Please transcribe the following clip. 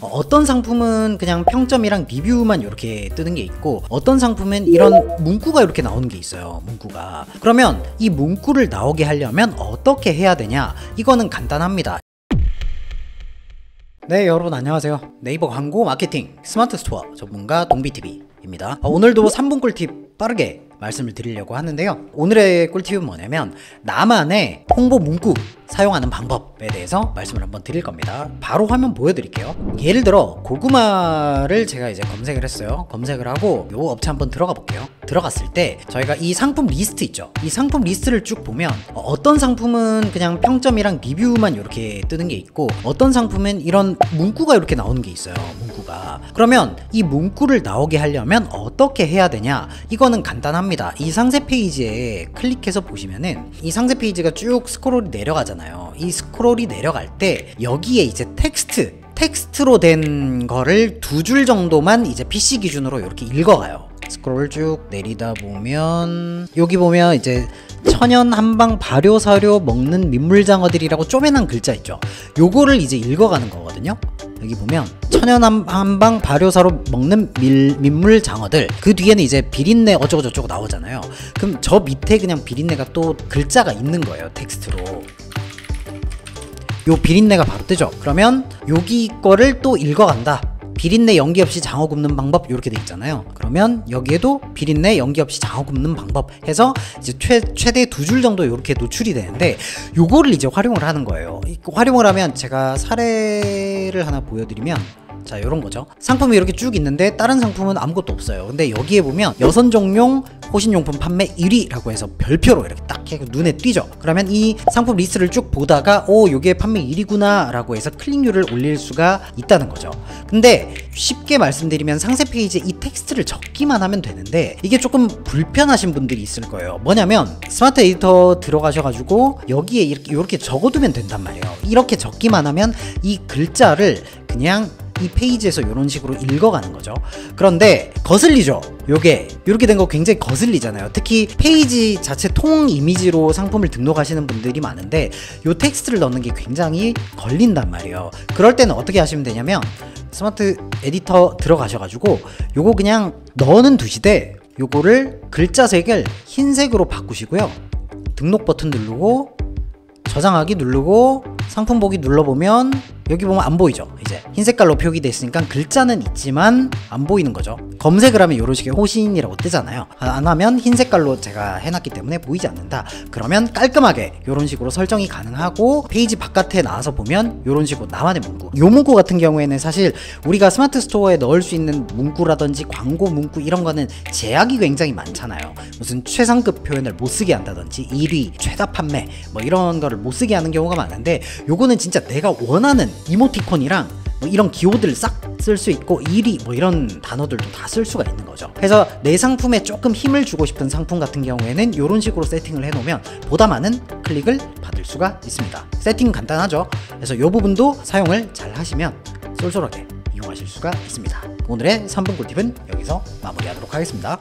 어떤 상품은 그냥 평점이랑 리뷰만 이렇게 뜨는 게 있고, 어떤 상품은 이런 문구가 이렇게 나오는 게 있어요. 문구가. 그러면 이 문구를 나오게 하려면 어떻게 해야 되냐? 이거는 간단합니다. 네, 여러분 안녕하세요. 네이버 광고 마케팅 스마트 스토어 전문가 동비TV입니다. 오늘도 3분 꿀팁 빠르게 말씀을 드리려고 하는데요. 오늘의 꿀팁은 뭐냐면 나만의 홍보 문구 사용하는 방법에 대해서 말씀을 한번 드릴 겁니다. 바로 화면 보여드릴게요. 예를 들어 고구마를 제가 이제 검색을 했어요. 검색을 하고 요 업체 한번 들어가 볼게요. 들어갔을 때 저희가 이 상품 리스트 있죠. 이 상품 리스트를 쭉 보면 어떤 상품은 그냥 평점이랑 리뷰만 이렇게 뜨는 게 있고, 어떤 상품은 이런 문구가 이렇게 나오는 게 있어요. 문구가. 그러면 이 문구를 나오게 하려면 어떻게 해야 되냐? 이거는 간단합니다. 이 상세 페이지에 클릭해서 보시면은 이 상세 페이지가 쭉 스크롤이 내려가잖아요. 이 스크롤이 내려갈 때 여기에 이제 텍스트로 된 거를 2줄 정도만 이제 PC 기준으로 이렇게 읽어가요. 스크롤 쭉 내리다 보면 여기 보면 이제 천연 한방 발효 사료 먹는 민물장어들이라고 쪼매난 글자 있죠. 요거를 이제 읽어가는 거거든요. 여기 보면 천연 한방 발효사로 먹는 민물장어들, 그 뒤에는 이제 비린내 어쩌고저쩌고 나오잖아요. 그럼 저 밑에 그냥 비린내가 또 글자가 있는 거예요. 텍스트로. 요 비린내가 바로 뜨죠. 그러면 여기 거를 또 읽어간다. 비린내 연기 없이 장어 굽는 방법 이렇게 돼 있잖아요. 그러면 여기에도 비린내 연기 없이 장어 굽는 방법 해서 이제 최대 2줄 정도 이렇게 노출이 되는데, 요거를 이제 활용을 하는 거예요. 활용을 하면 제가 사례를 하나 보여드리면, 자, 요런 거죠. 상품이 이렇게 쭉 있는데 다른 상품은 아무것도 없어요. 근데 여기에 보면 여성정용 호신용품 판매 1위라고 해서 별표로 이렇게 딱 해서 눈에 띄죠. 그러면 이 상품 리스트를 쭉 보다가 요게 판매 1위구나 라고 해서 클릭률을 올릴 수가 있다는 거죠. 근데 쉽게 말씀드리면 상세 페이지에 이 텍스트를 적기만 하면 되는데, 이게 조금 불편하신 분들이 있을 거예요. 뭐냐면 스마트 에디터 들어가셔가지고 여기에 이렇게 적어두면 된단 말이에요. 이렇게 적기만 하면 이 글자를 그냥 이 페이지에서 이런 식으로 읽어가는 거죠. 그런데 거슬리죠. 요게 이렇게 된 거 굉장히 거슬리잖아요. 특히 페이지 자체 통 이미지로 상품을 등록하시는 분들이 많은데 요 텍스트를 넣는 게 굉장히 걸린단 말이에요. 그럴 때는 어떻게 하시면 되냐면 스마트 에디터 들어가셔가지고 요거 그냥 넣어는 두시되 요거를 글자색을 흰색으로 바꾸시고요. 등록 버튼 누르고 저장하기 누르고 상품 보기 눌러보면 여기 보면 안 보이죠. 이제 흰 색깔로 표기되어 있으니까 글자는 있지만 안 보이는 거죠. 검색을 하면 이런 식의 호신이라고 뜨잖아요. 안 하면 흰 색깔로 제가 해놨기 때문에 보이지 않는다. 그러면 깔끔하게 이런 식으로 설정이 가능하고, 페이지 바깥에 나와서 보면 이런 식으로 나만의 문구, 요 문구 같은 경우에는 사실 우리가 스마트 스토어에 넣을 수 있는 문구라든지 광고 문구 이런 거는 제약이 굉장히 많잖아요. 무슨 최상급 표현을 못 쓰게 한다든지 1위 최다 판매 뭐 이런 거를 못 쓰게 하는 경우가 많은데, 요거는 진짜 내가 원하는 이모티콘이랑 뭐 이런 기호들을 싹 쓸 수 있고 1위 뭐 이런 단어들도 다 쓸 수가 있는 거죠. 그래서 내 상품에 조금 힘을 주고 싶은 상품 같은 경우에는 이런 식으로 세팅을 해놓으면 보다 많은 클릭을 받을 수가 있습니다. 세팅 간단하죠. 그래서 이 부분도 사용을 잘 하시면 쏠쏠하게 이용하실 수가 있습니다. 오늘의 3분 꿀팁은 여기서 마무리하도록 하겠습니다.